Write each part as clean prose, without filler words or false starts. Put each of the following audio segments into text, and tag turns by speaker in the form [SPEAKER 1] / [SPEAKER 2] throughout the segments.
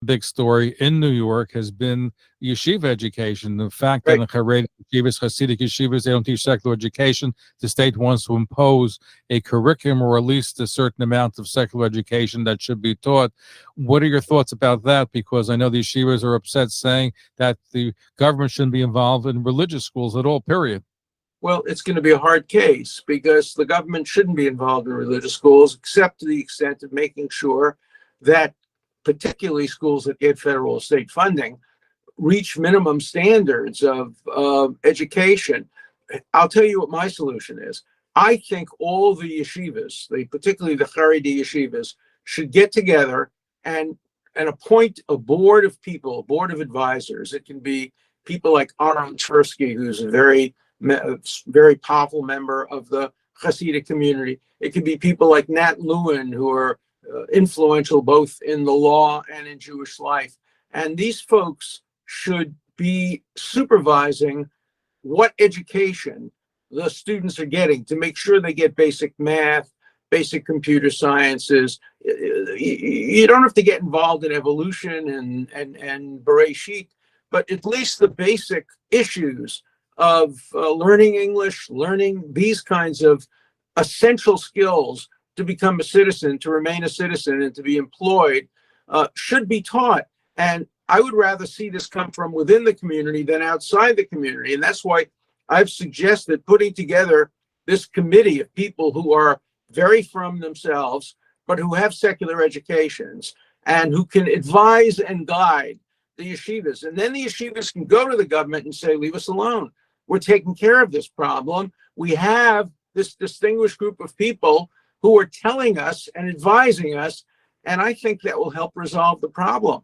[SPEAKER 1] big story in New York has been yeshiva education. The fact that
[SPEAKER 2] Right.
[SPEAKER 1] in Haredi yeshivas, Hasidic yeshivas, they don't teach secular education. The state wants to impose a curriculum or at least a certain amount of secular education that should be taught. What are your thoughts about that? Because I know the yeshivas are upset, saying that the government shouldn't be involved in religious schools at all, period.
[SPEAKER 2] Well, it's going to be a hard case because the government shouldn't be involved in religious schools, except to the extent of making sure that particularly schools that get federal or state funding reach minimum standards of education. I'll tell you what my solution is. I think all the yeshivas, particularly the Haredi yeshivas, should get together and appoint a board of people, a board of advisors. It can be people like Aaron Tversky, who's a very powerful member of the Hasidic community. It could be people like Nat Lewin, who are influential both in the law and in Jewish life. And these folks should be supervising what education the students are getting to make sure they get basic math, basic computer sciences. You don't have to get involved in evolution and Bereshit, but at least the basic issues of learning English, learning these kinds of essential skills to become a citizen, to remain a citizen, and to be employed should be taught. And I would rather see this come from within the community than outside the community. And that's why I've suggested putting together this committee of people who are very from themselves, but who have secular educations and who can advise and guide the yeshivas. And then the yeshivas can go to the government and say, leave us alone. We're taking care of this problem. We have this distinguished group of people who are telling us and advising us, and I think that will help resolve the problem.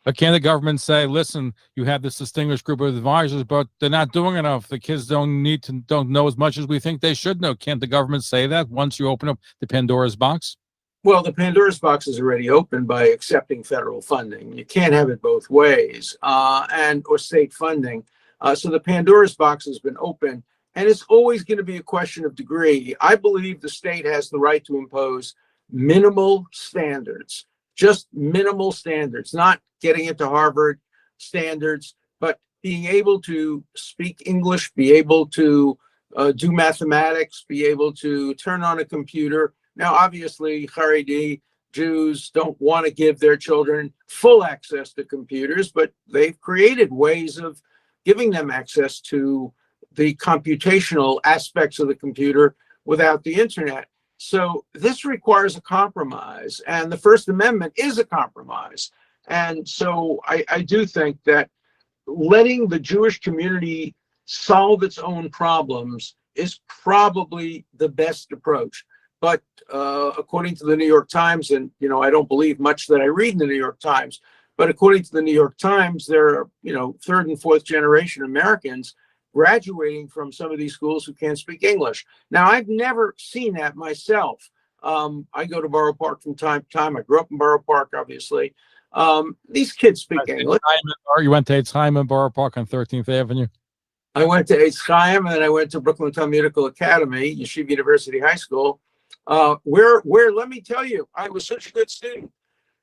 [SPEAKER 1] But can the government say, listen, you have this distinguished group of advisors, but they're not doing enough. The kids don't know as much as we think they should know. Can't the government say that once you open up the Pandoras Box?
[SPEAKER 2] Well, the Pandoras Box is already open by accepting federal funding. You can't have it both ways, or state funding. So the Pandoras Box has been open, and it's always going to be a question of degree. I believe the state has the right to impose minimal standards, just minimal standards, not getting into Harvard standards, but being able to speak English, be able to do mathematics, be able to turn on a computer. Now, obviously, Haredi Jews don't want to give their children full access to computers, but they've created ways of giving them access to the computational aspects of the computer without the internet. So this requires a compromise, and the First Amendment is a compromise. And so I do think that letting the Jewish community solve its own problems is probably the best approach. But according to the New York Times, and I don't believe much that I read in the New York Times, but according to the New York Times, there are third and fourth generation Americans graduating from some of these schools who can't speak English. Now, I've never seen that myself. I go to Borough Park from time to time. I grew up in Borough Park, obviously. These kids speak English.
[SPEAKER 1] You went to Eitz Chaim in Borough Park on 13th Avenue?
[SPEAKER 2] I went to Eitz Chaim, and then I went to Brooklyn Talmudical Academy, Yeshiva University High School, where let me tell you, I was such a good student.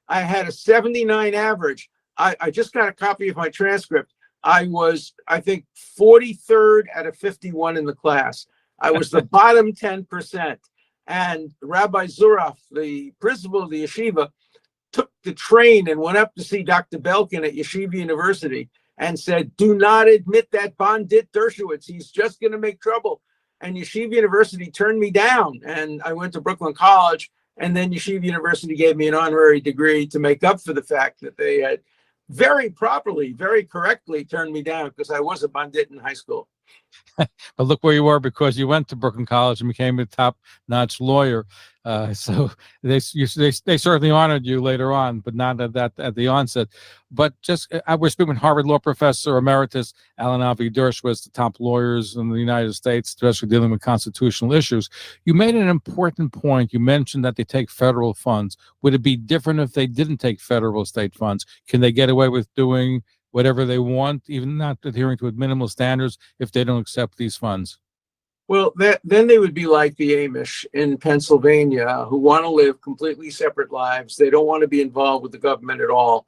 [SPEAKER 2] I had a 79 average. I just got a copy of my transcript. I was, I think, 43rd out of 51 in the class. I was the bottom 10%. And Rabbi Zuraf, the principal of the yeshiva, took the train and went up to see Dr. Belkin at Yeshiva University and said, do not admit that bandit Dershowitz. He's just going to make trouble. And Yeshiva University turned me down. And I went to Brooklyn College. And then Yeshiva University gave me an honorary degree to make up for the fact that they had very properly, very correctly turned me down because I was a bandit in high school.
[SPEAKER 1] But look where you were, because you went to Brooklyn College and became a top-notch lawyer. So they certainly honored you later on, but not at the onset. But just we're speaking with Harvard Law Professor Emeritus Alan Avi Dershowitz, the top lawyers in the United States, especially dealing with constitutional issues. You made an important point. You mentioned that they take federal funds. Would it be different if they didn't take federal state funds? Can they get away with doing whatever they want, even not adhering to minimal standards, if they don't accept these funds?
[SPEAKER 2] Well, then they would be like the Amish in Pennsylvania, who want to live completely separate lives. They don't want to be involved with the government at all.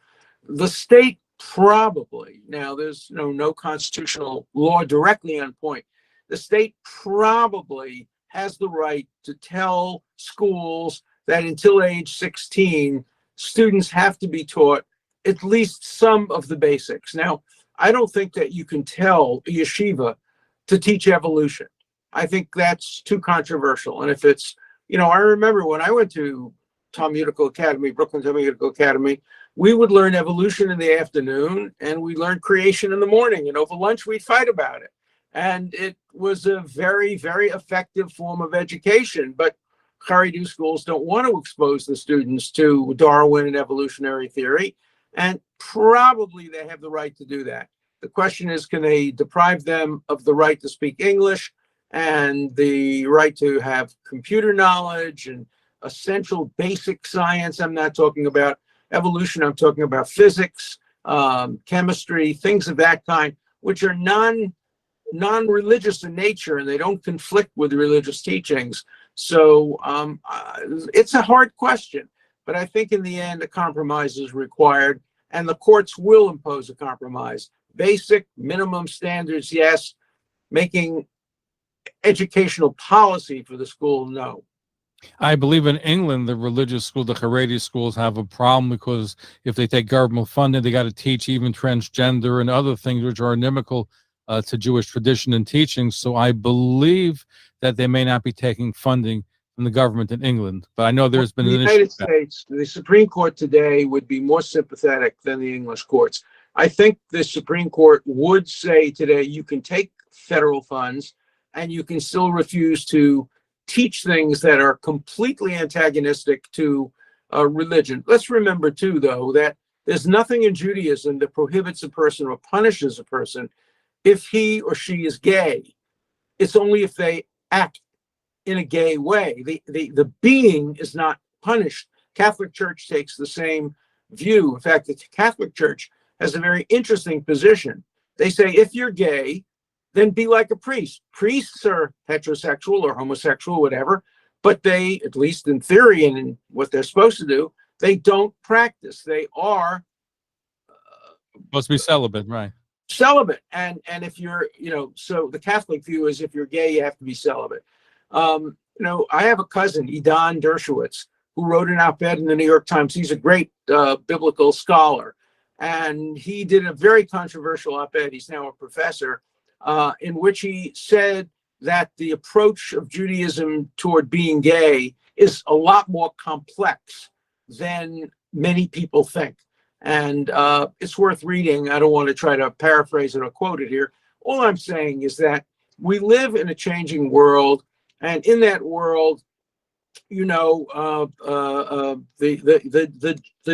[SPEAKER 2] The state probably, now there's no constitutional law directly on point. The state probably has the right to tell schools that until age 16, students have to be taught at least some of the basics. Now, I don't think that you can tell a yeshiva to teach evolution. I think that's too controversial. And if it's, I remember when I went to Talmudical Academy, Brooklyn Talmudical Academy, we would learn evolution in the afternoon and we learned creation in the morning. And over lunch, we'd fight about it. And it was a very, very effective form of education. But Haredi schools don't want to expose the students to Darwin and evolutionary theory. And probably they have the right to do that. The question is, can they deprive them of the right to speak English and the right to have computer knowledge and essential basic science? I'm not talking about evolution. I'm talking about physics, chemistry, things of that kind, which are non-religious in nature, and they don't conflict with religious teachings. So it's a hard question, but I think in the end, a compromise is required, and the courts will impose a compromise. Basic minimum standards, yes. Making educational policy for the school, no.
[SPEAKER 1] I believe in England, the religious school, the Haredi schools have a problem because if they take government funding, they got to teach even transgender and other things which are inimical to Jewish tradition and teaching. So I believe that they may not be taking funding from the government in England. But I know there's been
[SPEAKER 2] in the United States, the Supreme Court today would be more sympathetic than the English courts. I think the Supreme Court would say today you can take federal funds and you can still refuse to teach things that are completely antagonistic to religion. Let's remember, too, though, that there's nothing in Judaism that prohibits a person or punishes a person if he or she is gay. It's only if they act in a gay way. The being is not punished. Catholic Church takes the same view. In fact, the Catholic Church has a very interesting position. They say, if you're gay, then be like a priest. Priests are heterosexual or homosexual, whatever, but they, at least in theory and in what they're supposed to do, they don't practice. They are
[SPEAKER 1] supposed to be celibate, right?
[SPEAKER 2] Celibate. And if you're, so the Catholic view is if you're gay, you have to be celibate. I have a cousin, Idan Dershowitz, who wrote an op-ed in the New York Times. He's a great biblical scholar. And he did a very controversial op-ed. He's now a professor, in which he said that the approach of Judaism toward being gay is a lot more complex than many people think. And it's worth reading. I don't want to try to paraphrase it or quote it here. All I'm saying is that we live in a changing world. And in that world, the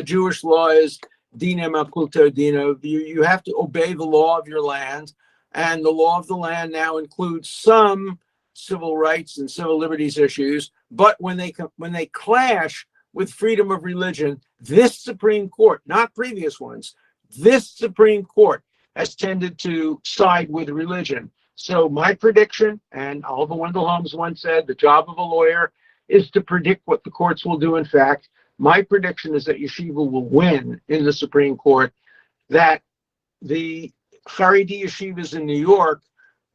[SPEAKER 2] Jewish law is Dina Makulta Dina. You have to obey the law of your land. And the law of the land now includes some civil rights and civil liberties issues. But when they clash with freedom of religion, this Supreme Court, not previous ones, this Supreme Court has tended to side with religion. So my prediction, and Oliver Wendell Holmes once said, the job of a lawyer is to predict what the courts will do. In fact, my prediction is that Yeshiva will win in the Supreme Court, that the Haredi yeshivas in New York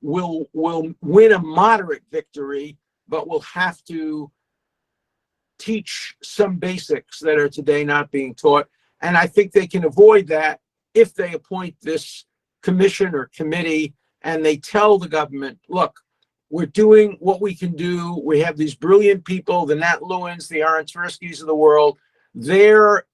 [SPEAKER 2] will win a moderate victory, but will have to teach some basics that are today not being taught. And I think they can avoid that if they appoint this commission or committee and they tell the government, look, we're doing what we can do. We have these brilliant people, the Nat Lewins, the Aaron Tversky's of the world. They're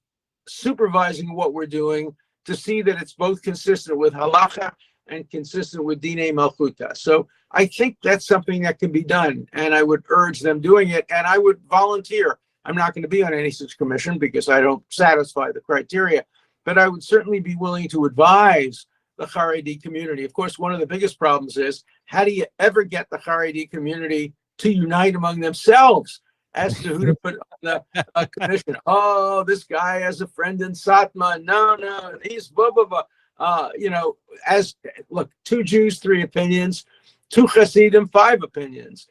[SPEAKER 2] supervising what we're doing to see that it's both consistent with halacha and consistent with Dinei Malchuta. So I think that's something that can be done, and I would urge them doing it, and I would volunteer. I'm not going to be on any such commission because I don't satisfy the criteria, but I would certainly be willing to advise the Haredi community. Of course, one of the biggest problems is, how do you ever get the Haredi community to unite among themselves as to who to put on the commission? Oh, this guy has a friend in Satma. No, he's blah, blah, blah. Look, 2 Jews, 3 opinions, 2 Hasidim, 5 opinions.